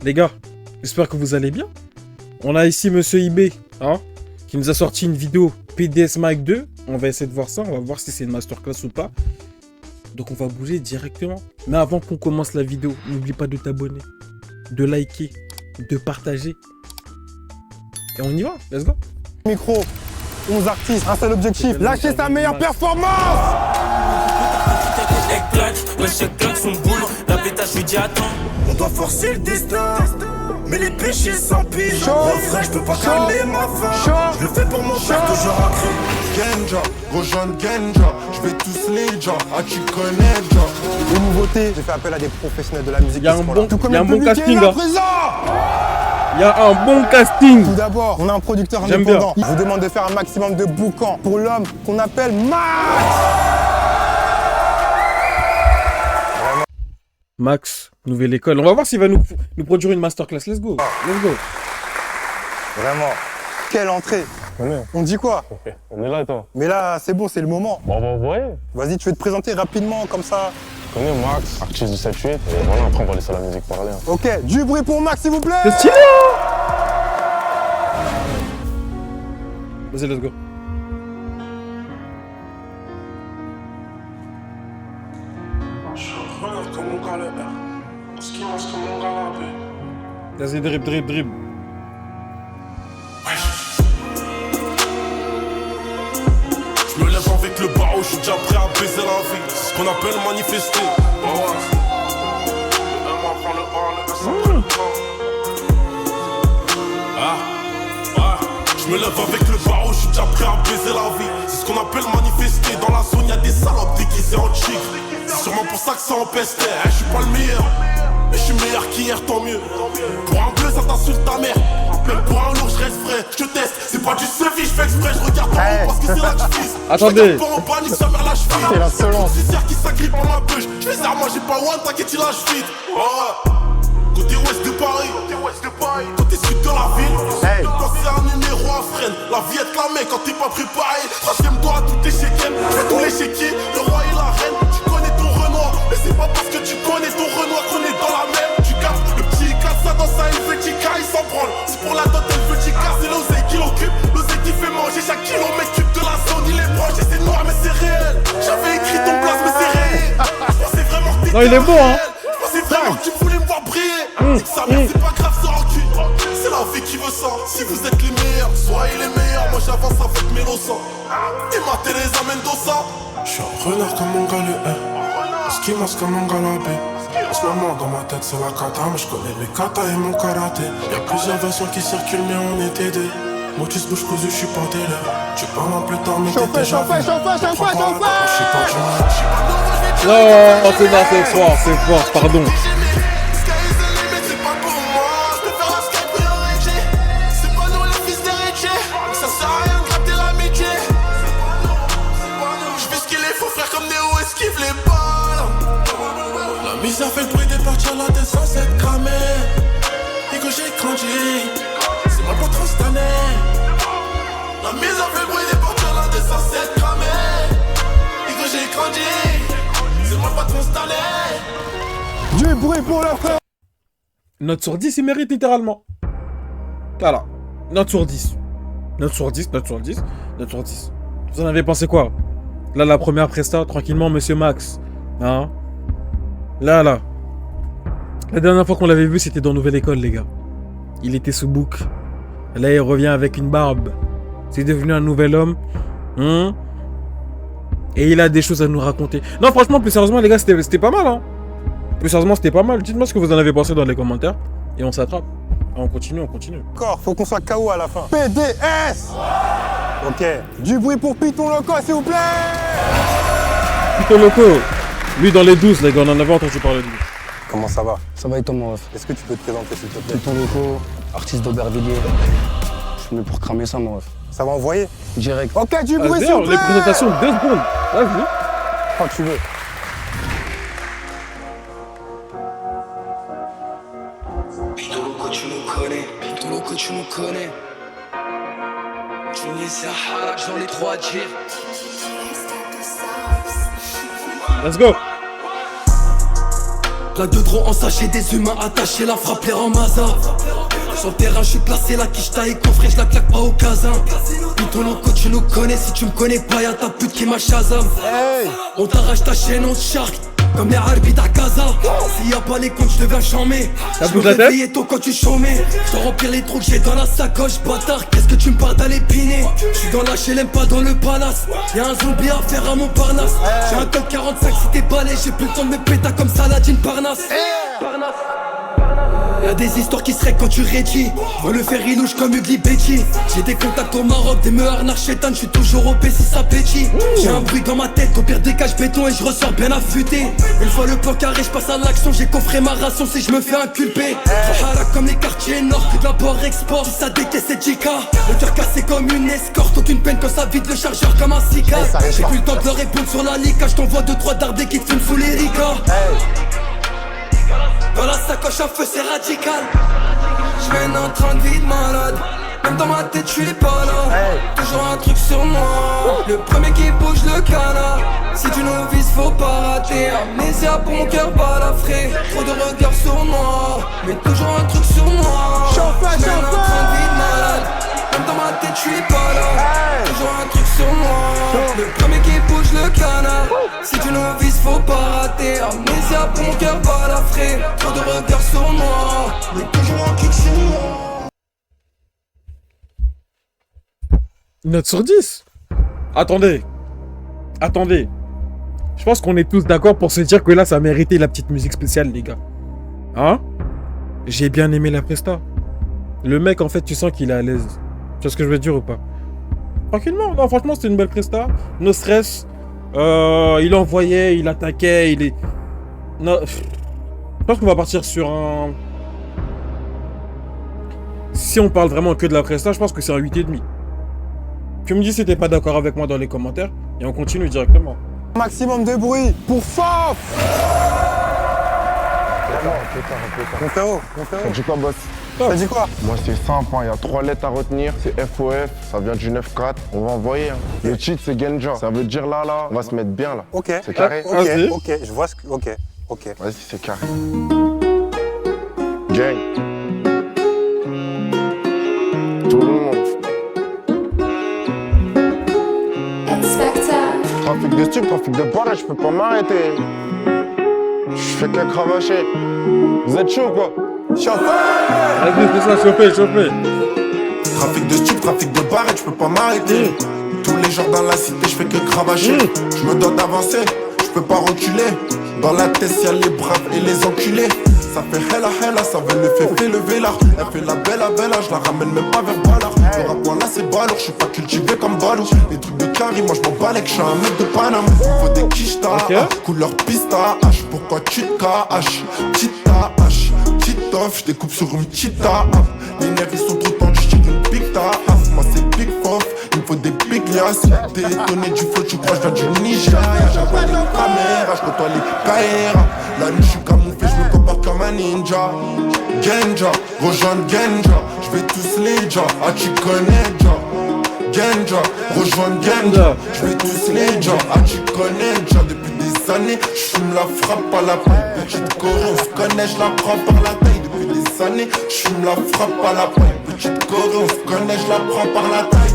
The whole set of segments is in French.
Les gars, j'espère que vous allez bien. On a ici Monsieur IB, hein, qui nous a sorti une vidéo PDS Mike 2. On va essayer de voir ça, on va voir si c'est une masterclass ou pas. Donc on va bouger directement. Mais avant qu'on commence la vidéo, n'oublie pas de t'abonner, de liker, de partager. Et on y va, let's go. Micro, 11 artistes, un seul objectif, lâcher sa meilleure performance. On doit forcer le destin, mais les péchés s'empilent. Refrain, je peux pas calmer ma faim. Je le fais pour mon père, toujours à crier. Genja, rejoindre Genja, je vais tous les gens, ah tu connais déjà. Les nouveautés, j'ai fait appel à des professionnels de la musique. Il y a un bon, Tout comme y a un bon public casting est là là. présent. Il y a un bon casting. Tout d'abord, on a un producteur J'aime indépendant. bien. Je vous demande de faire un maximum de boucan pour l'homme qu'on appelle Max. Max, nouvelle école. On va voir s'il va nous produire une masterclass. Let's go. Let's go. Vraiment, quelle entrée. On dit quoi? On est là, toi. Mais là, c'est bon, c'est le moment. Bon, bah, vous voyez. Vas-y, tu veux te présenter rapidement comme ça? Je connais Max, artiste du 7-8. Et voilà, après, on va laisser la musique parler. Hein. Ok, du bruit pour Max, s'il vous plaît. C'est stylé. Vas-y, let's go. Vas-y, drip. Je me lève avec le barreau, je suis déjà prêt à baiser la vie. C'est ce qu'on appelle manifester. Je me lève avec le barreau, je suis déjà prêt à baiser la vie. C'est ce qu'on appelle manifester. Dans la zone, y'a des salopes déguisées en chic. C'est sûrement pour ça que ça empestait. Je suis pas le meilleur, mais je suis meilleur qu'hier, tant mieux. Pour un bleu, ça t'insulte ta mère. Même pour un lourd, je reste vrai. Je te teste, c'est pas du sevi, je fais exprès. Je regarde en haut parce que c'est là que je vise. Attendez. Je regarde pas en bas, ni sa mère la cheville. C'est l'insolence. C'est qui s'agrippe en ma bouche. Je fais ça, moi j'ai pas one, t'inquiète, il lâche vite. Côté ouest de Paris, côté sud de la ville. Hey. Même quand c'est un numéro à freine, la vie est la main quand t'es pas préparé. Troisième doigt à toutes les chéquiennes, je fais tous les chéquiers, le roi et la reine. Tu connais ton Renoir, mais c'est pas parce que tu connais ton Renoir qu'on est dans la même. Tu captes, le petit il casse ça dans sa Helvetica, il s'en branle. C'est pour la dot Helvetica, c'est l'oseille qui l'occupe. L'oseille qui fait manger chaque kilomètre cube de la zone, il est proche et c'est noir mais c'est réel. J'avais écrit ton place mais c'est réel. Je pensais vraiment que t'étais Non, il est bon, hein. Je pensais vraiment que tu voulais me voir briller. Nique sa mère, c'est pas grave, ça recule. C'est la vie qui veut ça. Si vous êtes les meilleurs, soyez les meilleurs. Moi j'avance avec mes losangs. Et ma Teresa Mendoza. Je suis un renard comme mon gars le R. Esquimas comme mon gars la B. En ce moment dans ma tête c'est la kata. Mais je connais les kata et mon karaté. Y'a plusieurs versions qui circulent mais on était deux. Motus bouche cousue, je suis pas télé. Tu parles un peu tard mais t'es déjà vu. Non, c'est fort, pardon. La misère fait le bruit des parties là t'es censé être cramé. Et que j'ai grandi, c'est moi pas trop cette année. La misère fait le bruit des parties là t'es censé être cramé. Et que j'ai grandi, c'est moi pas trop cette année. Du bruit pour le frère. Note sur 10, il mérite littéralement. Voilà. Note sur 10. Note sur 10. Vous en avez pensé quoi? Là, la première presta, tranquillement, Monsieur Max. Hein? Là. La dernière fois qu'on l'avait vu, c'était dans Nouvelle École, les gars. Il était sous bouc. Là, il revient avec une barbe. C'est devenu un nouvel homme. Et il a des choses à nous raconter. Non, franchement, plus sérieusement, les gars, c'était pas mal, hein. Plus sérieusement, c'était pas mal. Dites-moi ce que vous en avez pensé dans les commentaires. Et on s'attrape. On continue. D'accord, faut qu'on soit KO à la fin. PDS. Ok, du bruit pour Python Loco, s'il vous plaît. Python Loco. Lui, dans les 12, les gars, on en avait entendu parler de lui. Comment ça va? Ça va et toi, mon ref? Est-ce que tu peux te présenter, s'il te plaît? Python Loco, artiste d'Aubervilliers. Je suis venu pour cramer ça, mon ref. Ça va envoyer? Direct. Ok, du bruit, s'il D'ailleurs, vous plaît. les présentations, 2 secondes. Vas-y. Quand tu veux. Python Loco, tu nous connais. Tunisia, Haraj dans les 3 tirs. Let's go. La de trop en sachet, des humains attachés, la frappe les rend maza. Sur le terrain, je suis placé, la quiche taille coffret, je la claque pas au casin. Plutôt loco, tu nous connais, si tu me connais pas, y'a ta pute qui m'a Shazam. On t'arrache ta chaîne, on te charque. Comme les Harbi d'Akaza. S'il y a pas les comptes, je deviens charmé. Je me réveillais tôt quand tu chômais. Je dois remplir les trous que j'ai dans la sacoche. Bâtard, qu'est-ce que tu me parles d'aller piner? Je suis dans la HLM, pas dans le palace. Y'a un zombie à faire à Montparnasse. J'ai un code 45 si t'es balai. J'ai plus le temps de me péter comme Saladin Parnasse. Y'a des histoires qui seraient quand tu rédis. Moi le fer il louche comme Ugly Betty. J'ai des contacts au Maroc, des meurs narchétanes. J'suis toujours OP si ça pétille. J'ai un bruit dans ma tête, au pire des caches béton et je ressors bien affûté. Une fois le plan carré, j'passe à l'action. J'ai coffré ma ration si je me fais inculper. Trop harak comme les quartiers nord, que de l'import-export. Si ça décaisse c'est JK. Le cœur cassé comme une escorte. Aucune peine quand ça vide le chargeur comme un Sika. J'ai plus le temps de leur répondre sur la lica. J't'envoie 2-3 darbés qui te fument sous les ricas. Dans la sacoche à feu c'est radical. J'mène un train de vie de malade. Même dans ma tête j'suis pas là. Toujours un truc sur moi. Le premier qui bouge le canard. Si tu nous vises faut pas rater. Amnésia pour mon cœur balafré. Trop de regards sur moi. Mais toujours un truc sur moi. J'mène un train de vie de malade. Même dans ma tête j'suis pas là. Toujours un truc sur moi. Le premier qui bouge le canard. Si tu nous vises faut pas rater. Amnésia pour mon cœur balafré. Trop de regards sur moi. Mais toujours un truc sur moi. Une note sur 10. Attendez. Je pense qu'on est tous d'accord pour se dire que là, ça méritait la petite musique spéciale, les gars. Hein? J'ai bien aimé la presta. Le mec, en fait, tu sens qu'il est à l'aise. Tu vois ce que je veux dire ou pas? Tranquillement. Non, franchement, c'était une belle presta. No stress. Il envoyait, il attaquait, il est... Non, je pense qu'on va partir sur un... Si on parle vraiment que de la presta, je pense que c'est un 8,5. Tu me dis si t'es pas d'accord avec moi dans les commentaires et on continue directement. Maximum de bruit pour Fof. Mon frérot. T'as dit quoi, boss? T'as dit quoi? Moi, c'est simple, il y a 3 lettres à retenir. C'est FOF, ça vient du 9-4. On va envoyer. Le cheat, c'est Genja. Ça veut dire là, on va se mettre bien là. Ok. C'est carré? Ok, je vois ce que... Ok. Vas-y, c'est carré. Gang. Tout le monde. Trafic de stupes, trafic de barres, je peux pas m'arrêter. Je fais que cravacher. Vous êtes chaud ou quoi? Chauffeur. Vas-y, fais ça, chauffer. Trafic de stupes, trafic de barrettes, je peux pas m'arrêter. Tous les jours dans la cité, je fais que cravacher. Je me dois d'avancer, je peux pas reculer. Dans la tête, y'a les braves et les enculés. Ça fait hella, ça veut le faire lever là. Elle fait la belle, je la ramène même pas vers Ballard. Le rap là c'est balourd, je suis pas cultivé comme Balou. Les trucs de carry, moi je m'en balèque, je suis un mec de Paname. Faut des quichetas, couleur pistache. Pourquoi tu te caches? Petite off, je découpe sur une petite Les nerfs ils sont trop tendus, je tire une big ta. Moi c'est big fof, il me faut des big liasses. T'es étonné du flow, tu crois je viens du Nigeria. J'envoie les caméras, je côtoie les KR. La nuit je suis camouflé, je me comporte comme un ninja. Genja, rejoindre Genja, je vais tous les ja. Ah tu connais ja. Genja, rejoindre Genja, je vais tous les ja. Ah tu connais ja. Depuis des années, je fume la frappe à la paille. Petite Corée, on se connaît, je la prends par la taille. Depuis des années, je fume la frappe à la paille. Petite Corée, on se connaît, je la prends par la taille.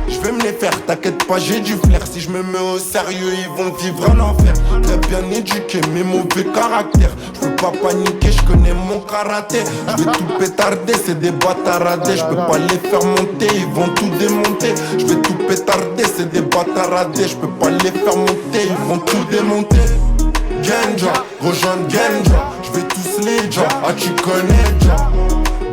Je vais me les faire, t'inquiète pas, j'ai du flair. Si je me mets au sérieux, ils vont vivre un enfer. Très bien éduqué, mais mauvais caractère. Je veux pas paniquer, je connais mon karaté. Je vais tout pétarder, c'est des bâtaradés. Je peux pas les faire monter, ils vont tout démonter. Je vais tout pétarder, c'est des bâtaradés. Je peux pas les faire monter, ils vont tout démonter. Genja, rejoindre Genja, je vais tous les ja. Ah tu connais ja.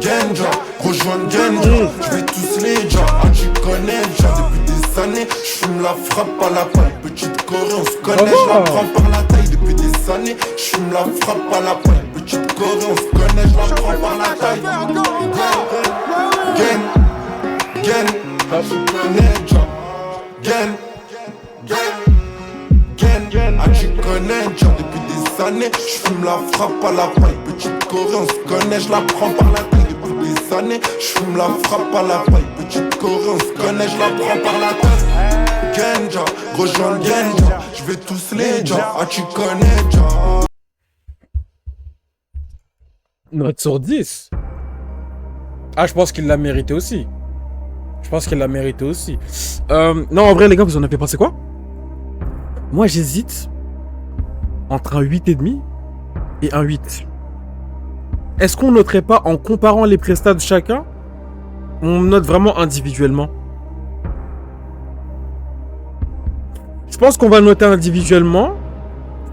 Genja, rejoindre Genja, je vais tous les ja. Ah tu connais ja. Depuis des années, je fume la frappe à la paille. Petite Corée, on se connaît, je la prends par la taille. Depuis des années, je fume la frappe à la paille. Petite Corée, on se connaît, je la prends par la taille. Gen, ah tu connais ja. Gen, ah tu connais ja. Depuis des années, je fume la frappe à la paille. Petite Corée, on se connaît, je la prends par la taille. Depuis des années, je fume la frappe à la paille. Petite Corée, on se connaît, je la prends par la taille. Genja, rejoins Genja, je vais tous les ja. Ah tu connais ja. Note sur 10. Ah, je pense qu'il l'a mérité aussi. Je pense qu'il l'a mérité aussi. Non, en vrai, les gars, vous en avez pensé quoi? Moi, j'hésite entre un 8,5 et un 8. Est-ce qu'on noterait pas en comparant les prestats de chacun? On note vraiment individuellement. Je pense qu'on va noter individuellement.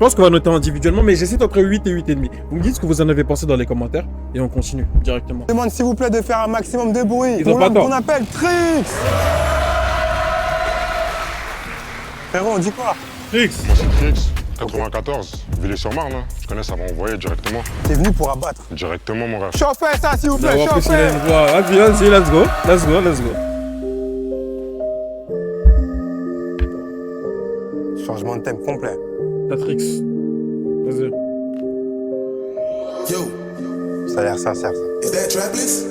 Mais j'hésite entre 8 et 8,5. Vous me dites ce que vous en avez pensé dans les commentaires et on continue directement. Je demande s'il vous plaît de faire un maximum de bruit Ils ont pour pas l'homme tort. qu'on appelle Trix. Frérot, on dit quoi? Trix. Moi c'est Trix, 94, Villers-sur-Marne, hein. Je connais, ça va envoyer directement. T'es venu pour abattre. Directement mon ref. Chauffez ça s'il vous plaît, D'avoir plus il a chauffez. une voix. Vas-y, let's go. Let's go, let's go. Changement de thème complet. La Trix. Vas-y. Yo, Ça a l'air sincère ça. is that Trapless?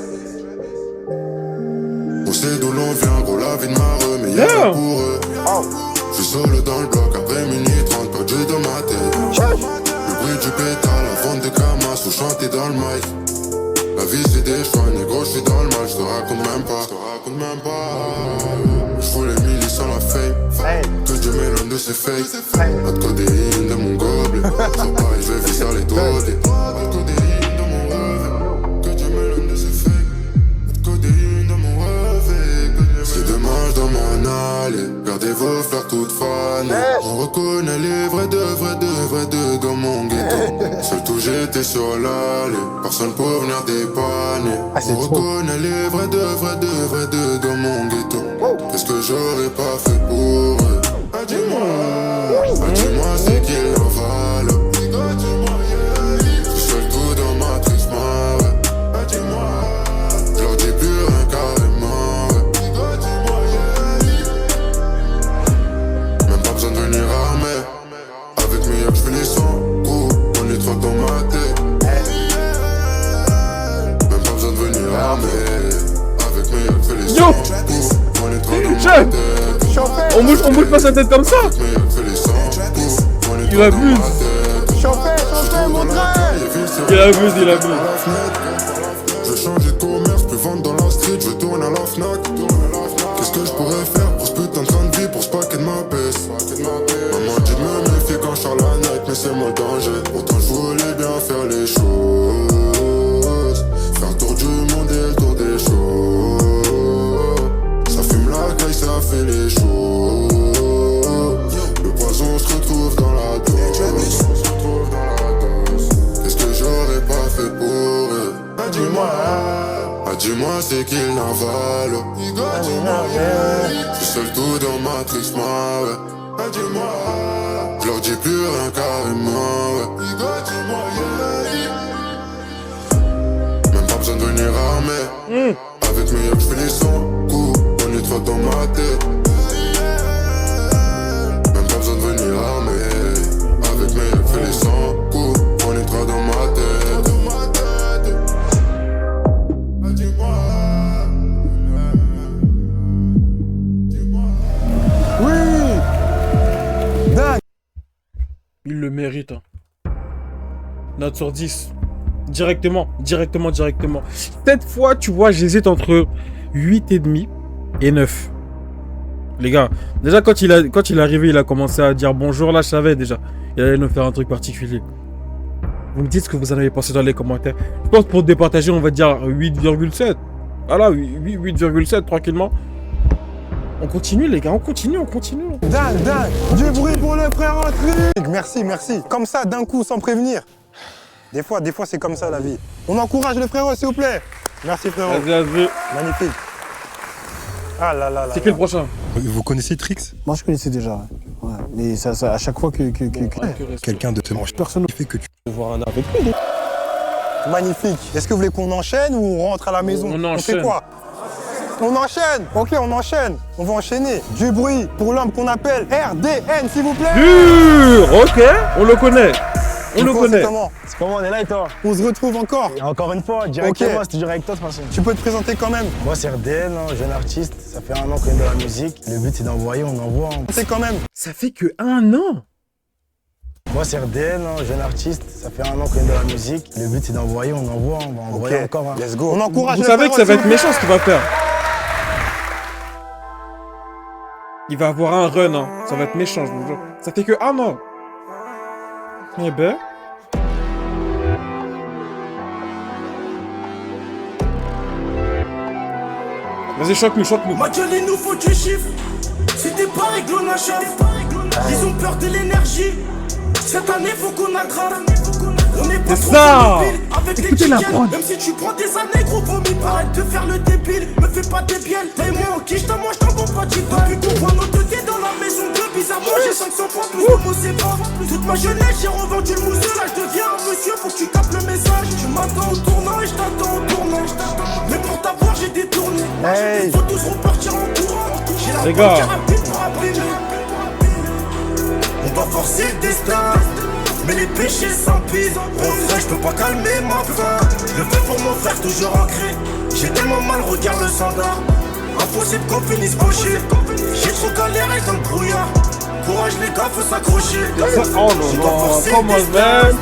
On sait d'où l'on vient, gros, la vie de ma rue, mais y'a Yeah. pas pour eux. Je suis solo dans le bloc, après minuit 30, perdu dans ma tête. Le bruit du pétale, la vente des camas, ou chanter dans le mic. La vie c'est des choix, négro, je suis dans le mal, je te raconte même pas. Je fous les millis sans la fame. Hey. Que Dieu m'éloigne de ces fakes. Pas de codéine dans mon gobelet. Sur Paris, je vais viser les doigts. Pas de codéine dans mon rêve. Que Dieu m'éloigne de ces fakes. Pas de codéine dans mon rêve. C'est dommage dans mon allée. Gardez vos fleurs toutes fanées. On reconnaît les vrais deux dans mon ghetto. Seul tout j'étais sur l'allée. Personne pour venir dépanner. Ah, c'est On trop. reconnaît les vrais deux dans mon ghetto. Qu'est-ce que j'aurais pas fait pour eux? Ah, dis-moi c'est qu'ils en valent. Je suis seul tout dans ma triste ouais. Ah, dis-moi, je leur dis plus rien carrément, ouais. Même pas besoin de venir armé. Avec mes yeux, je fais les sons. On est trop dans ma tête. Même pas besoin de venir armé. Avec mes yeux, je fais les Yo. sons. On est trop dans ma Chef. tête. Chauffez, On bouge pas sa tête comme ça. Il abuse. chauffez, mon frère. Il abuse. Je change de commerce, plus vendre dans la street, je tourne à la Fnac. Qu'est-ce que je pourrais faire pour ce putain de train de vie, pour ce paquet de ma peste? Maman dit de me méfier quand je sors la night, mais c'est moi le danger. Pourtant je voulais bien faire les choses, faire le tour du monde et le tour des choses. Ça fume la caille, ça fait les choses. Le poison se retrouve dans la dose. Qu'est-ce que j'aurais pas fait pour eux? Dis-moi c'est qu'ils n'en valent. Je suis seul tout dans ma triste ouais. Dis-moi, je leur dis plus rien carrément, ouais. Même pas besoin de venir armé. Avec mes yeux je fais les sons. On est trop dans ma tête. Même pas besoin de venir armé. Avec mes yeux je fais les sons. On est trop dans ma tête. Oui. Dingue. Il le mérite. Hein. Note sur 10. Directement. Cette fois, tu vois, j'hésite entre 8,5 et 9. Les gars, déjà quand il est arrivé, il a commencé à dire bonjour, là je savais déjà. Il allait nous faire un truc particulier. Vous me dites ce que vous en avez pensé dans les commentaires. Je pense pour départager, on va dire 8,7. Voilà, 8,7 tranquillement. On continue les gars, on continue. Dingue. Du bruit pour le frère en Trix. Merci. Comme ça, d'un coup, sans prévenir. Des fois, c'est comme ça la vie. On encourage le frérot, s'il vous plaît. Merci frérot. Vas-y. Magnifique. Ah là. C'est qui le prochain? Vous connaissez Trix? Moi, je connaissais déjà. Ouais. Mais ça, à chaque fois que Quelqu'un de te mange. personne Qui fait que tu voir un avec lui. Magnifique. Est-ce que vous voulez qu'on enchaîne ou on rentre à la maison? On On fait enchaîne. quoi? On enchaîne. Ok, on enchaîne. On va enchaîner. Du bruit pour l'homme qu'on appelle RDN, s'il vous plaît. Dur. Ok, on le connaît. Du coup, c'est comment? C'est comment, on est là et toi? On se retrouve encore. Et encore une fois, directement, Ok. c'est toujours avec toi de toute façon. Tu peux te présenter quand même. Moi, c'est RDN, hein, jeune artiste. Ça fait 1 an qu'on est dans la musique. Le but, c'est d'envoyer, on envoie. Hein. C'est quand même. Ça fait que 1 an. Moi, c'est RDN, hein, jeune artiste. Ça fait un an qu'on est dans la musique. Le but, c'est d'envoyer, on envoie, on va envoyer encore. Hein. Let's go. On encourage Vous le savez que ça va frérot, être méchant ce qu'il va faire. Il va avoir un run, hein. Ça va être méchant, je vous jure. Ça fait que un an. Eh ben. Vas-y, choque-nous, choque-nous. Ma gueule, il nous faut du chiffre. Si t'es pas réglo, on achève. Ils ont peur de l'énergie. Cette année, faut qu'on aggrave. On est pas C'est trop ça. débile. Avec les Écoutez la chickens, prod. même si tu prends des années, gros, vomi, arrête de faire le débile. Me fais pas des bielles. Paye-moi en quiche, moi, je t'envoie pas d'y pas. Depuis qu'on voit nos deux têtes dans la maison de bizarrement, j'ai 500 fois plus de mots, c'est pas. Toute ma jeunesse, j'ai revendu le mousseux. Là, je deviens un monsieur, faut que tu captes le message. Tu m'attends au tournant et je t'attends au tournant. Mais pour t'avoir, j'ai détourné. Hey. Faut tous repartir en courant. J'ai la Les gars. banque rapide pour imprimer. On doit forcer le destin, mais les péchés s'empilent. Au vrai, je peux pas calmer ma faim. Je le fais pour mon frère, toujours ancré. J'ai tellement mal, regarde le standard. Impossible qu'on finisse poché. J'ai trop galéré dans le brouillard. Courage les gars, faut s'accrocher. Oh non, non, comment man?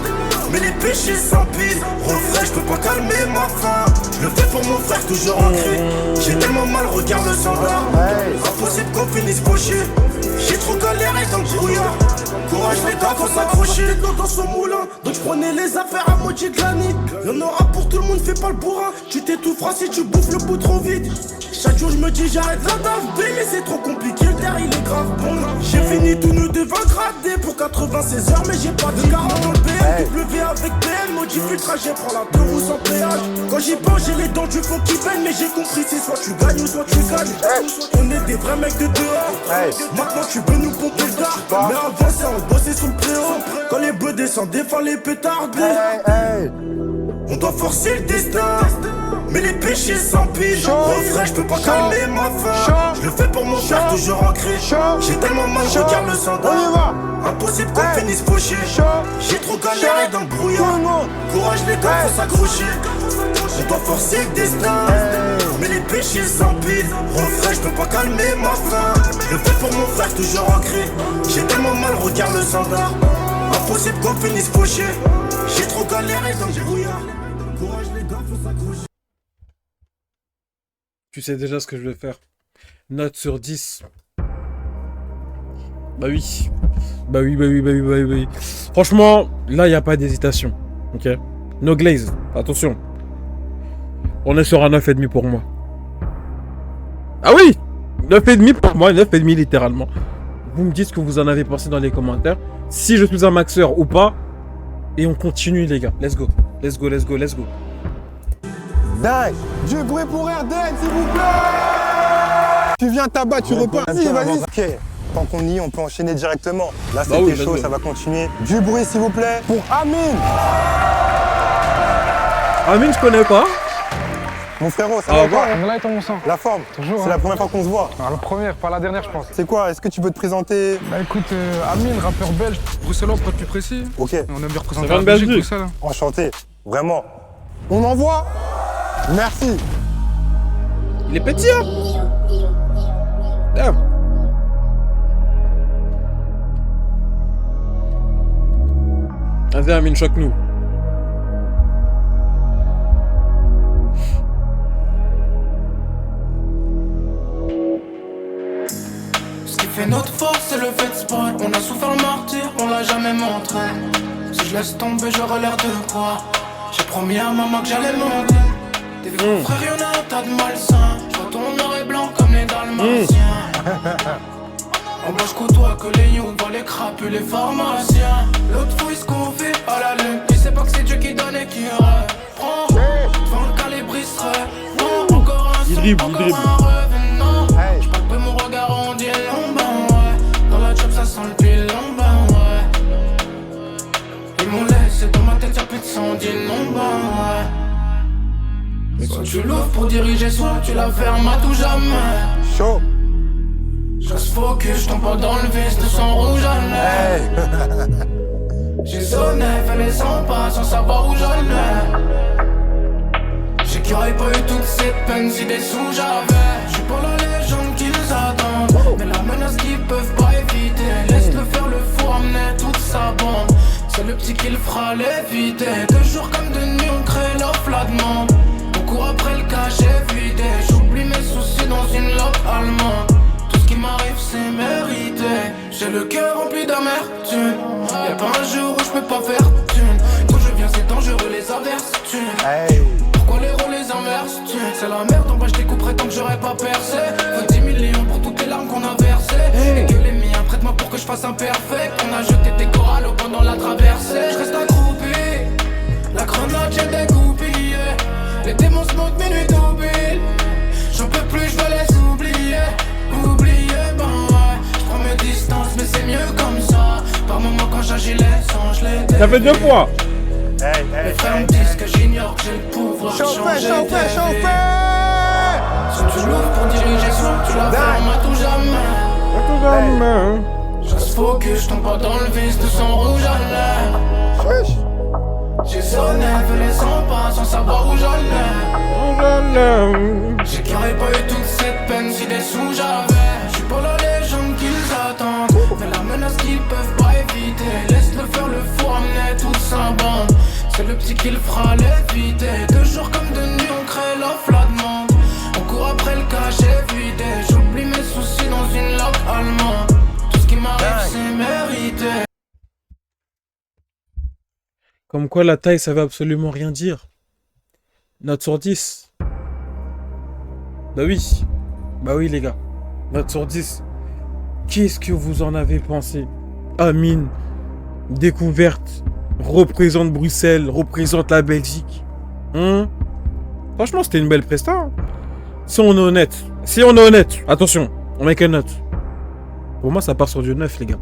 Mais les péchés s'empilent. Au vrai, je peux pas calmer ma faim. Je le fais pour mon frère, toujours ancré. J'ai tellement mal, regarde le standard. Impossible qu'on finisse poché. J'ai trop galéré dans le brouillard. Courage les gars, faut s'accrocher. De l'eau dans son moulin, donc je prenais les affaires à moitié de la nuit. Y'en aura pour tout le monde, fais pas le bourrin. Tu t'étoufferas si tu bouffes le bout trop vite. Chaque jour je me dis j'arrête la dave, mais c'est trop compliqué, le terre il est grave bon. J'ai fini tous nous devant gradés pour 96 heures, mais j'ai pas de carte dans le BMW avec PN. Modifie le trajet, prends la 2 roues sans péage. Quand j'y pense, j'ai les dents du fond qui baignent, mais j'ai compris c'est soit tu gagnes ou soit tu gagnes. On est des vrais mecs de dehors. Maintenant tu peux nous pomper le dard. Mais avant ça on bossait sur le préau. Quand les bleus descendent, défend les pétards. On doit forcer le destin, mais les péchés s'empilent. Au vrai, je peux pas calmer ma faim. Je le fais pour mon frère, toujours ancré. J'ai tellement mal, regarde le standard. Impossible qu'on finisse poché. J'ai trop galéré dans le brouillard. Courage les gars, faut s'accrocher. On doit forcer le destin, mais les péchés s'empilent. Au vrai, je peux pas calmer ma faim. Je le fais pour mon frère, toujours ancré. J'ai tellement mal, regarde le standard. Impossible qu'on finisse poché. J'ai trop galéré dans le brouillard. Courage les gars, faut s'accrocher. Tu sais déjà ce que je vais faire. Note sur 10. Bah oui. Bah oui. Franchement, là, il n'y a pas d'hésitation. Ok? No glaze. Attention. On est sur un 9,5 pour moi. Ah oui! 9,5 pour moi, 9,5 littéralement. Vous me dites ce que vous en avez pensé dans les commentaires. Si je suis un maxeur ou pas. Et on continue, les gars. Let's go. Dingue. Du bruit pour RDN, s'il vous plaît. Tu viens tabac, tu repars. Vas-y. Ok. Tant qu'on y est, on peut enchaîner directement. Là, c'était oui, chaud, ça va continuer. Du bruit, s'il vous plaît, pour Amine. Amine, je connais pas. Mon frérot, ça va pas? Là est ton sang. La forme. Toujours. C'est la première fois qu'on se voit. Alors, la première, pas la dernière, je pense. C'est quoi? Est-ce que tu peux te présenter? Bah écoute, Amine, rappeur belge, bruxellois pour être plus précis. Ok. On aime bien représenter Ça vient la de Belgique, Belgique. Bruxelles. Enchanté. Vraiment. On envoie? Merci. Il est petit, hein? Damn. Vas-y, Amine, choque-nous. Ce qui fait notre force, c'est le fait de sport. On a souffert le martyr, on l'a jamais montré. Si je laisse tomber, j'aurai l'air de quoi? J'ai promis à maman que j'allais monter. Des faux frères, y'en a un tas de malsains. Je vois ton noir et blanc comme les dalmatiens. En bas, je côtoie que les youths, voient les crapus, les pharmaciens. L'autre fouille ce qu'on fait à la lune. Tu sais pas que c'est Dieu qui donne et qui reprend. Devant le calibre, il serait. Non, encore un son, encore un revenant. Je parle peu, mon regard, on dit long, ben ouais. Dans la job, ça sent le bilan, ben ouais. Ils m'ont laissé dans ma tête, y'a plus de sang, dit non, ben ouais. Soit tu l'ouvres pour diriger, soit tu la fermes à tout jamais. Chaud. Je reste focus, je tombe pas dans le vice de son rouge à lèvres. J'ai sonné, fait les 100 pas sans savoir où j'en ai. J'ai qu'il y aurait pas eu toutes ces peines si des sous j'avais. J'suis pas la légende qui nous attend. Mais la menace qu'ils peuvent pas éviter. Laisse-le faire le fou, amener toute sa bande. C'est le petit qui le fera léviter. De jour comme de nuit on crée l'offre, la demande. On court après le cachet vidé. J'oublie mes soucis dans une loque allemande. Tout ce qui m'arrive c'est mérité. J'ai le cœur rempli d'amertume. Y'a pas un jour où je peux pas faire thune. Quand je viens c'est dangereux les averses thune. Pourquoi les rôles les inverses thune. C'est la merde, en bas je découperai tant que j'aurais pas percé. Faut 10 millions pour toutes les larmes qu'on a versées. Et que les miens prête-moi pour que je fasse un perfect. On a jeté des coralles pendant la traversée. Je reste accroupi, la grenade j'ai dégoupillé. Les démons se montent minutes au bill. J'en peux plus, je veux les oublier. Oublier, ben ouais. J'prends mes distances, mais c'est mieux comme ça. Par moments quand j'agis les sons, je les dévie. Ça fait 2 fois. Les frères me disent que j'ignore que j'ai le pouvoir de changer tes vies. Si tu l'ouvres pour diriger soit tu la fermes à tout jamais. Je reste focus, je tombe pas dans le vice de son rouge à lèvres. J'ai sonné, fais les 100 pas sans savoir où j'allais. J'ai qu'il aurait pas eu toute cette peine si des sous j'avais. J'suis pas la légende qu'ils attendent, mais la menace qu'ils peuvent pas éviter. Laisse-le faire le fou, amener toute sa bande. C'est le petit qui le fera léviter. De jour comme de nuit on crée l'offre, la demande. On court après le cachet vidé. J'oublie mes soucis dans une loque allemande. Tout ce qui m'arrive c'est mérité. Comme quoi la taille ça veut absolument rien dire. Note sur 10. Bah oui les gars. Note sur 10. Qu'est-ce que vous en avez pensé? Amine, découverte, représente Bruxelles, représente la Belgique. Franchement c'était une belle presta. Hein. Si on est honnête, attention, on met quelle note? Pour moi ça part sur du 9 les gars.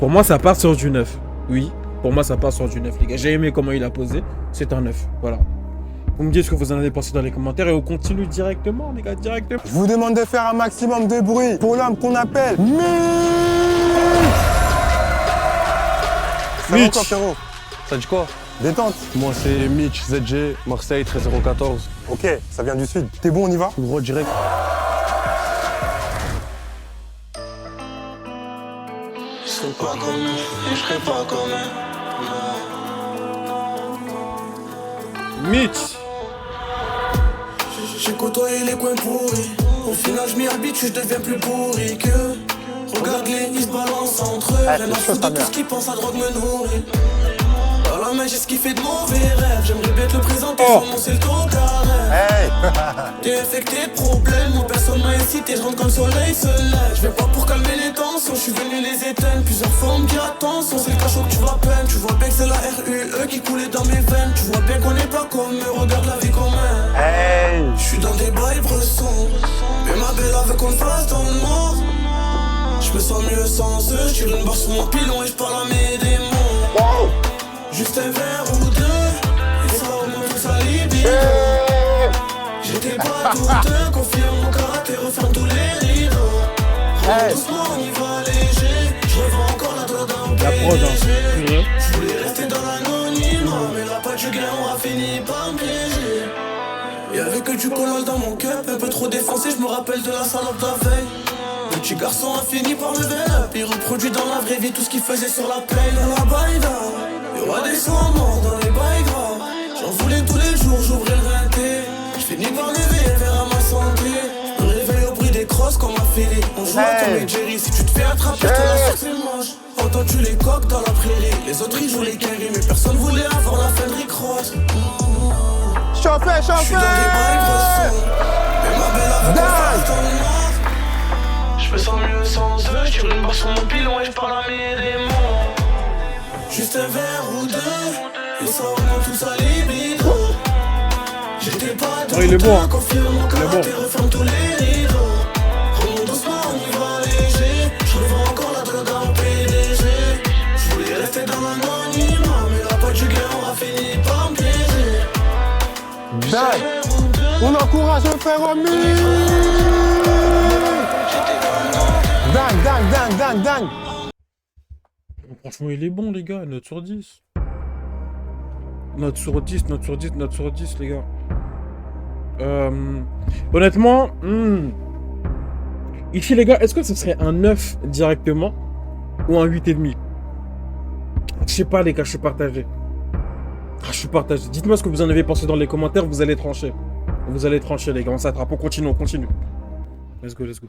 Pour moi ça part sur du 9. Oui. Pour moi, ça part sur du 9, les gars. J'ai aimé comment il a posé. C'est un 9. Voilà. Vous me dites ce que vous en avez pensé dans les commentaires et on continue directement, les gars, directement. Je vous demande de faire un maximum de bruit pour l'homme qu'on appelle Mitch. Ça va quoi, frérot? Ça dit quoi? Détente. Moi, c'est Mitch, ZG, Marseille, 13014. Ok, ça vient du sud. T'es bon, on y va? Gros direct. Je serai pas comme eux, et je serai pas comme eux. Mitch. J'ai côtoyé les coins pourris. Au final, je m'y habitue, je deviens plus pourri que. Regarde-les, ils se balancent entre eux. Rien à foutre de tout ce qui pense à drogue me nourrit. Dans la main, j'ai ce qui fait de mauvais rêves. J'aimerais bien te le présenter, sur mon c'est le carré. T'es infecté de problèmes, moi personne m'a incité. Je rentre quand le soleil se lève. Je viens pas pour calmer les tensions, je suis venu les éteindre. Plusieurs fois on me dit attention, c'est le cachot que tu vas peine. Tu vois bien que c'est la RUE qui coulait dans mes veines. Tu vois bien qu'on n'est pas comme eux, regarde la vie qu'on mène. Je suis dans des bails bressons, mais ma belle veut qu'on le fasse dans le noir. Je me sens mieux sans eux, je tire une barre sur mon pilon et je parle à mes démons. Juste un verre ou deux, et ça remonte tout sa libido. J'étais pas douteux, confirme mon caractère, referme tous les rideaux. Rentre doucement, on y va léger. Je revends encore la drogue d'un PDG. Je voulais rester dans l'anonymat, mais la patte du gain aura fini par me piéger. Y'avait que du collage dans mon cup, un peu trop défoncé, je me rappelle de la salope de la veille. Le petit garçon a fini par lever up, il reproduit dans la vraie vie tout ce qu'il faisait sur la play. Dans la baïda, y'aura des sons morts dans les bails graves. J'en voulais tous les jours, j'ouvrais le rinté. J'finis par lever un verre à ma santé. Je me réveille au bruit des crosses comme un fêlé. On joue à Tom et Jerry, si tu te fais attraper, je te la sur c'est moche. Entends-tu les coques dans la prairie? Les autres ils jouent les carrés, mais personne voulait avoir la fin de Rick Ross. Chauffez, chauffez. J'suis dans des bails bressons, mais ma belle avait qu'on fasse dans le noir. Je me sens mieux sans eux, je tire une barre sur mon pilon et je parle à mes démons. Juste un verre ou deux, et ça remonte tout sa libido. J'étais pas de il est bon, hein. Confirme mon caractère, referme tous les rideaux. Remonte doucement, on y va léger. Je revends encore la drogue en PDG. Je voulais rester dans l'anonymat, mais la pote du gain aura fini par me piéger. On encourage le frère Mitch. Dingue. Franchement, il est bon, les gars. Note sur 10. Note sur 10, les gars. Honnêtement, Ici, les gars, est-ce que ce serait un 9 directement ou un 8,5? Je sais pas, les gars, je suis partagé. Ah, je suis partagé. Dites-moi ce que vous en avez pensé dans les commentaires, vous allez trancher. Vous allez trancher, les gars, on s'attrape, on continue, on continue. Let's go, let's go.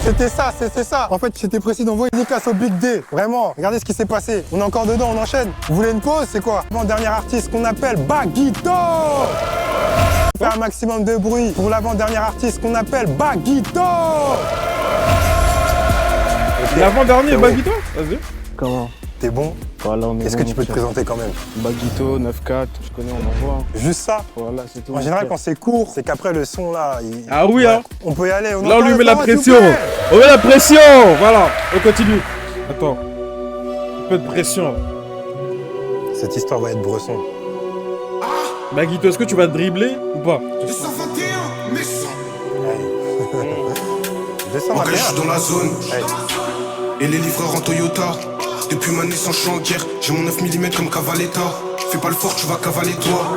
C'était ça, c'était ça. En fait, j'étais précis d'envoyer une dédicace au Big D. Vraiment, regardez ce qui s'est passé. On est encore dedans, on enchaîne. Vous voulez une pause? C'est quoi? L'avant-dernier artiste qu'on appelle Baguito. Faire un maximum de bruit pour l'avant-dernier artiste qu'on appelle Baguito. L'avant-dernier, Baguito? Vas-y. Comment? T'es bon? Voilà, on est Est-ce bon, que tu peux te présenter quand même? Baguito, 9-4, tu connais, on envoie. Juste ça? Voilà, c'est tout. En général, quand c'est court, c'est qu'après le son là. Ah oui, hein. On peut y aller. Là, on lui met la pression. On met la pression. Voilà, on continue. Attends. Un peu de pression. Cette histoire va être bresson. Baguito, est-ce que tu vas te dribbler ou pas? 221, méchant. En je suis dans la zone. Et les livreurs en Toyota. Depuis ma naissance, je suis en guerre. J'ai mon 9 mm comme Cavaletta. Fais pas le fort, tu vas cavaler toi.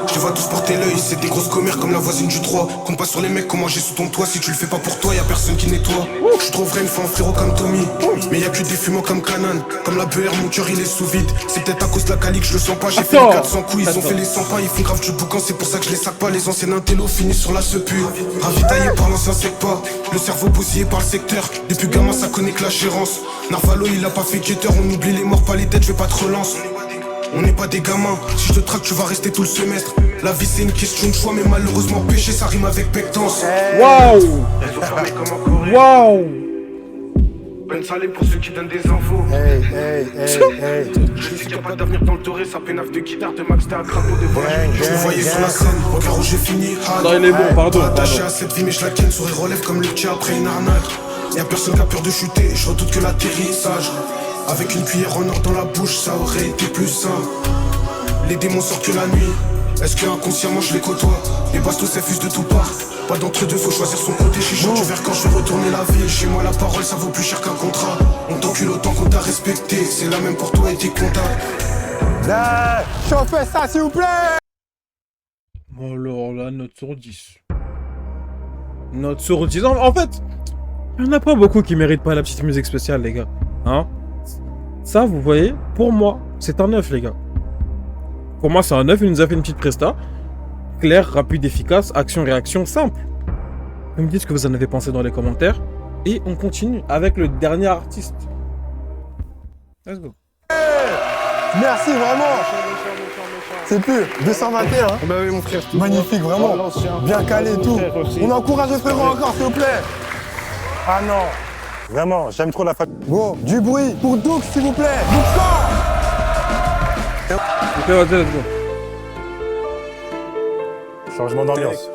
Je te vois tous porter l'œil, c'est des grosses commères comme la voisine du 3. Compte pas sur les mecs, comment j'ai sous ton toit. Si tu le fais pas pour toi, y'a personne qui nettoie. Je suis trop vrai, une fois un frérot comme Tommy. Mais y'a que des fumants comme Canan. Comme la BR, mon cœur il est sous vide. C'est peut-être à cause de la calique, je le sens pas. J'ai fait les 400 coups, ils ont fait les 100 pas. Ils font grave du boucan, c'est pour ça que je les sac pas. Les anciens intellos finissent sur la sepu. Ravitaillé par l'ancien secpa. Le cerveau bousillé par le secteur. Depuis gamin, ça connaît que la chérance. Narvalo, il a pas fait guetteur. On oublie les morts, pas les dettes, je vais pas te relance. On n'est pas des gamins, si je te traque tu vas rester tout le semestre. La vie c'est une question de choix mais malheureusement péché ça rime avec pectance. Waouh. Waouh. Peine salée pour ceux qui donnent des infos. Je sais qu'il n'y a pas d'avenir dans le doré, ça pénave de guitare de Max, t'es un crapaud de voix. Je me voyais sur la scène, regarde où j'ai fini. Non il est bon, pardon. Attaché à cette vie mais je la ken, sourire relève comme le tien après une arnaque. Y'a personne qui a peur de chuter, je redoute que l'atterrissage. Avec une cuillère en or dans la bouche, ça aurait été plus simple. Les démons sortent que la nuit. Est-ce que inconsciemment je les côtoie? Les bastos s'effusent de tout part. Pas d'entre deux, faut choisir son côté. Chichon du verre quand je vais retourner la ville. Chez moi la parole ça vaut plus cher qu'un contrat. On t'encule autant qu'on t'a respecté. C'est la même pour toi et tes contacts. Chauffez ça s'il vous plaît. Alors là, note sur 10. Note sur 10. En fait, il n'y en a pas beaucoup qui méritent pas la petite musique spéciale les gars. Hein? Ça, vous voyez, pour moi, c'est un 9, les gars. Pour moi, c'est un 9. Il nous a fait une petite presta. Claire, rapide, efficace, action-réaction, simple. Vous me dites ce que vous en avez pensé dans les commentaires. Et on continue avec le dernier artiste. Let's go. Merci, vraiment. C'est plus 221. Hein. Bah oui, mon frère. Magnifique, vraiment. Bien calé et tout. On encourage les frérots encore, s'il vous plaît. Ah non. Vraiment, j'aime trop la famille. Bon, du bruit pour Doug, s'il vous plaît. Ok, vas-y, let's go. Changement d'ambiance.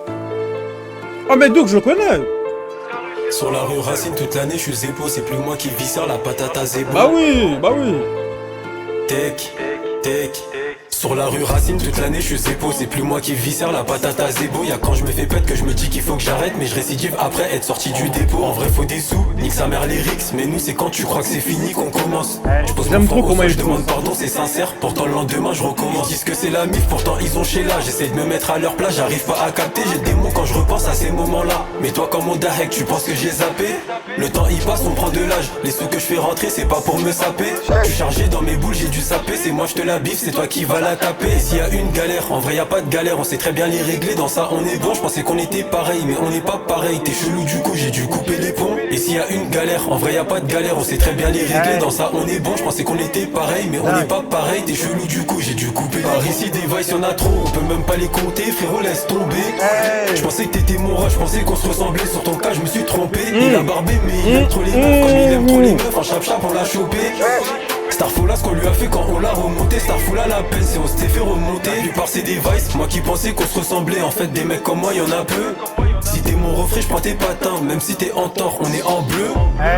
Oh, mais Doug, je le connais. Sur la rue Racine toute l'année, je suis Zébo. C'est plus moi qui vis sur la patate à Zébo. Bah oui, bah oui. Tech, tech. Sur la rue Racine toute l'année je suis Zébo. C'est plus moi qui viscère la patate à Zébo. Y'a quand je me fais pète que je me dis qu'il faut que j'arrête. Mais je récidive après être sorti du dépôt. En vrai faut des sous, nique sa mère les rixes. Mais nous c'est quand tu crois que c'est fini qu'on commence. J'aime trop comment je demande pardon, c'est sincère. Pourtant le lendemain je recommence. Ils disent que c'est la mif, pourtant ils ont chez là. J'essaie de me mettre à leur place, j'arrive pas à capter. J'ai des mots quand je repense à ces moments-là. Mais toi comme mon dahek, tu penses que j'ai zappé? Le temps il passe, on prend de l'âge. Les sous que je fais rentrer c'est pas pour me saper. Je suis chargé dans mes boules, j'ai dû saper. C'est moi je te la biffe, c'est toi qui va la taper. Et s'il y a une galère, en vrai y a pas de galère. On sait très bien les régler, dans ça on est bon. Je pensais qu'on était pareil, mais on n'est pas pareil. T'es chelou du coup, j'ai dû couper les ponts. Et s'il y a une galère, en vrai y a pas de galère. On sait très bien les régler, dans ça on est bon. Je pensais qu'on était pareil, mais on n'est pas pareil. T'es chelou du coup, j'ai dû couper. Par ici des vices y'en a trop, on peut même pas les compter. Frérot laisse tomber. Je pensais que t'étais mon rat, je pensais qu'on se ressemblait. Sur ton cas je me suis trompé. Il a barbé mais il aime trop les meufs. Comme il aime trop les meufs, en chap-chap on l'a chopé. Starfoula, ce qu'on lui a fait quand on l'a remonté. Starfoula la peine, c'est on s'était fait remonter. La plupart c'est des vices, moi qui pensais qu'on se ressemblait. En fait des mecs comme moi y'en a peu. Si t'es mon refrain, je prends tes patins. Même si t'es en tort, on est en bleu.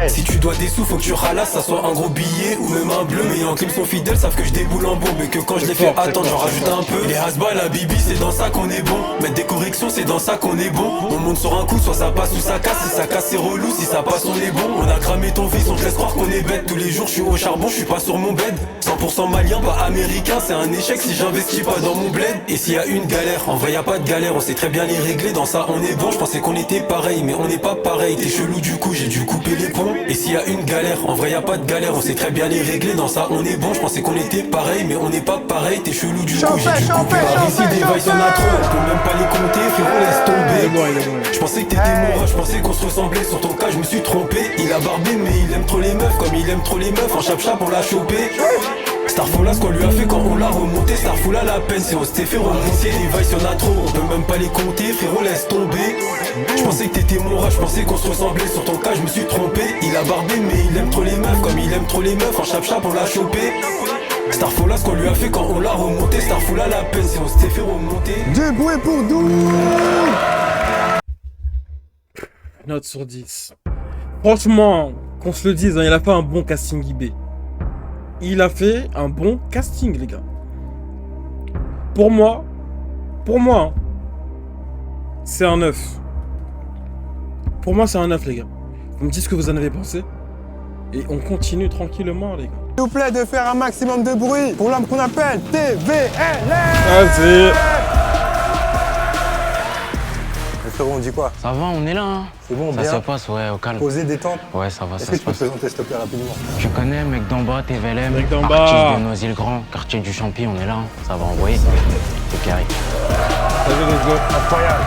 Si tu dois des sous, faut que tu ralasses. Ça soit un gros billet ou même un bleu. Mais en clip sont fidèles, savent que je déboule en bombe. Et que quand je les fais attendre, j'en rajoute un peu. Les hasbats, la bibi, c'est dans ça qu'on est bon. Mettre des corrections, c'est dans ça qu'on est bon. On monte sur un coup, soit ça passe ou ça casse. Si ça casse c'est relou, si ça passe on est bon. On a cramé ton fils, on te laisse croire qu'on est bête. Tous les jours je suis au charbon, je suis pas sur mon bed. 100% malien, pas américain, c'est un échec si j'investis pas dans mon bled. Et s'il y a une galère, en vrai y a pas de galère. On sait très bien les régler, dans ça on est bon. je pensais qu'on était pareil, mais on n'est pas pareil. T'es chelou du coup, j'ai dû couper les ponts. Et s'il y a une galère, en vrai y a pas de galère, on sait très bien les régler. Dans ça on est bon, je pensais qu'on était pareil, mais on n'est pas pareil. T'es chelou du coup, j'ai dû couper. Par ici des vibes y'en a trop, on peut même pas les compter, frérot laisse tomber. Je pensais que t'étais mon rat, je pensais qu'on se ressemblait. Sur ton cas je me suis trompé. Il a barbé mais il aime trop les meufs, comme il aime trop les meufs. En chap-chap on l'a chopé. Starfoula, ce qu'on lui a fait quand on l'a remonté. Starfoula la peine, c'est on s'était fait remonter. Les vibes y'en a trop, on peut même pas les compter. Frérot laisse tomber. Je pensais que t'étais mon rat, je pensais qu'on se ressemblait. Sur ton cas je me suis trompé. Il a barbé mais il aime trop les meufs, comme il aime trop les meufs. En chap-chap on l'a chopé. Starfoula, ce qu'on lui a fait quand on l'a remonté. Starfoula la peine, c'est on s'était fait remonter. Du bruit pour Doud. Note sur 10. Franchement, qu'on se le dise, hein, il a fait un bon casting IB. Il a fait un bon casting, les gars. Pour moi, hein, c'est un 9. Pour moi, c'est un 9, les gars. Vous me dites ce que vous en avez pensé. Et on continue tranquillement, les gars. S'il vous plaît de faire un maximum de bruit pour l'homme qu'on appelle TVLF. Vas-y. Frérot, on dit quoi? Ça va, on est là, hein. C'est bon, ça bien. se passe, ouais, au calme. Posé, détente. Ouais, ça va, Est-ce ça que se tu peux te passe. présenter, s'il te plaît, rapidement? Tu connais, mec d'en bas, TVLM, Mec d'en bas. artiste de Noisy-le-Grand, quartier du Champy, on est là, hein. Ça va envoyer. C'est carré. Vas-y, let's go. Incroyable.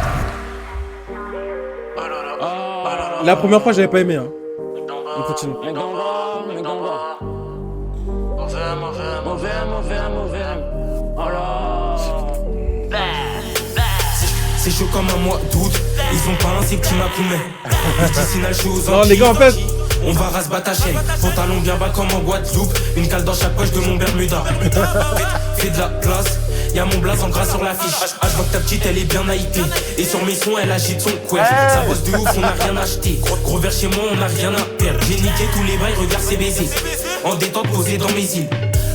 La première fois, j'avais pas aimé, hein. On continue. Mec d'en bas, mec d'en bas. Mauvais. Oh là. C'est chaud comme un mois d'août. Ils ont pas un c'est qui m'a coumé. Medicinal, je suis aux Non, Antilles. les gars, en fait. On va rasbattre ta chaîne. Pantalon bien bas comme en Guadeloupe. Une cale dans chaque poche de mon Bermuda. Fais de la place. Y'a mon blaze en gras sur l'affiche. Ah, je vois que ta petite elle est bien hypée. Et sur mes sons elle agite son couette. Ça bosse de ouf, on a rien acheté. Gros vers chez moi, on a rien à perdre. J'ai niqué tous les bails, regarde ses baisers. En détente posé dans mes îles.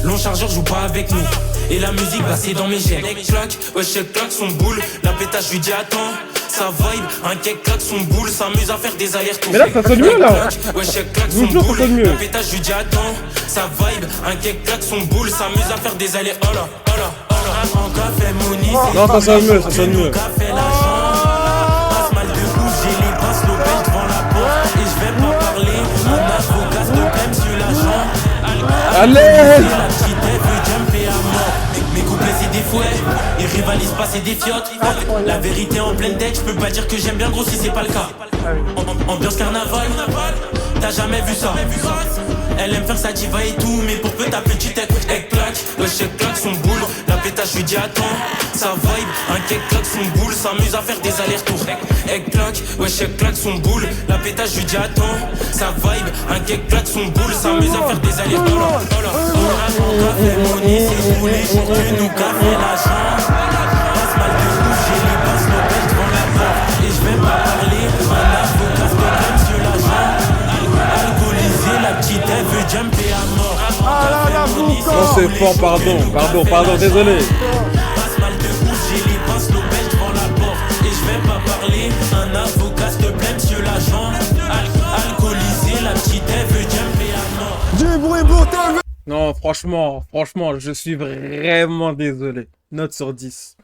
Long chargeur joue pas avec nous. Et la musique bah c'est dans mes gènes. Clac, ouais check claque son boule. La pétasse je lui dis attends. Ça vibe, un cake claque son boule. S'amuse à faire des allers-retours. Mais là, ça sonne mieux, là. Ouais check claque Je son vous jure, ça boule. sonne mieux. La pétasse je lui dis attends. Ça vibe, un cake claque son boule. S'amuse à faire des allers. Oh là, oh là, oh là. En café Moni. Non, ça sonne mieux, ça sonne mieux. Café l'argent. Passe mal de coups, j'ai les pinces lopées devant la porte. Et je vais pas parler. Un avocat de blême sur l'agent. Allez. La petite elle veut jumper à mort. Mes couplets c'est des fouets. Ils rivalisent pas c'est des fiottes. La vérité en pleine tête. Je peux pas dire que j'aime bien gros si c'est pas le cas. Ambiance carnaval. T'as jamais vu ça. Elle aime faire sa diva et tout. Mais pour peu ta petite elle claque. Ouais check claque son boule. La pétasse je lui dis attends. Ça vibe. Un cake claque son boule. S'amuse à faire des allers-retours. Elle claque. Ouais check claque son boule. La pétasse je lui dis attends. Ça vibe. Un cake claque son boule. S'amuse à faire des allers-retours. On café Moni. C'est tous les jours que nous café l'argent. Passe mal de coups. J'ai les passes Nobel devant la porte. Et je vais pas parler. Un avocat de crème sur l'agent. Alcoolisé, la petite elle veut jumper à mort. Non, c'est fort, pardon, désolé. Passe mal de coups, j'ai les pinces Nobel devant la porte. Et je vais pas parler, un avocat te blême sur l'agent. Alcoolisé, la petite elle veut jumper à mort. Du bruit pour TV. Non, franchement, je suis vraiment désolé. Note sur 10.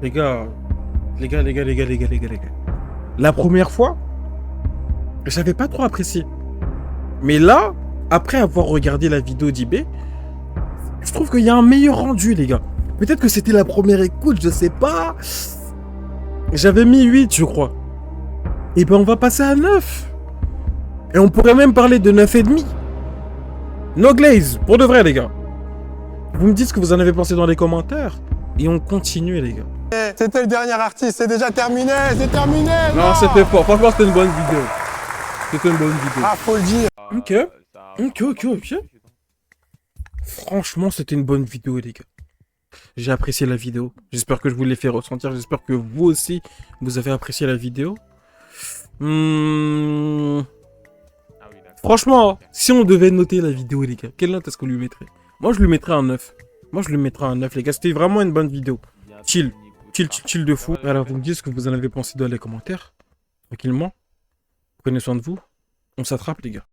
Les gars. La première fois, j'avais pas trop apprécié. Mais là, après avoir regardé la vidéo d'IB, je trouve qu'il y a un meilleur rendu, les gars. Peut-être que c'était la première écoute, je sais pas. J'avais mis 8, je crois. Et ben on va passer à 9. Et on pourrait même parler de 9,5. No glaze, pour de vrai, les gars. Vous me dites ce que vous en avez pensé dans les commentaires. Et on continue, les gars. C'était le dernier artiste, c'est déjà terminé, c'est terminé. Non, c'était fort. Franchement, c'était une bonne vidéo. C'était une bonne vidéo. Ah, faut le dire. Ok. Franchement, c'était une bonne vidéo, les gars. J'ai apprécié la vidéo. J'espère que je vous l'ai fait ressentir. J'espère que vous aussi, vous avez apprécié la vidéo. Franchement, si on devait noter la vidéo, les gars, quelle note est-ce qu'on lui mettrait? Moi, je lui mettrais un 9. Les gars. C'était vraiment une bonne vidéo. Chill de fou. Alors, vous me dites ce que vous en avez pensé dans les commentaires. Tranquillement. Prenez soin de vous. On s'attrape, les gars.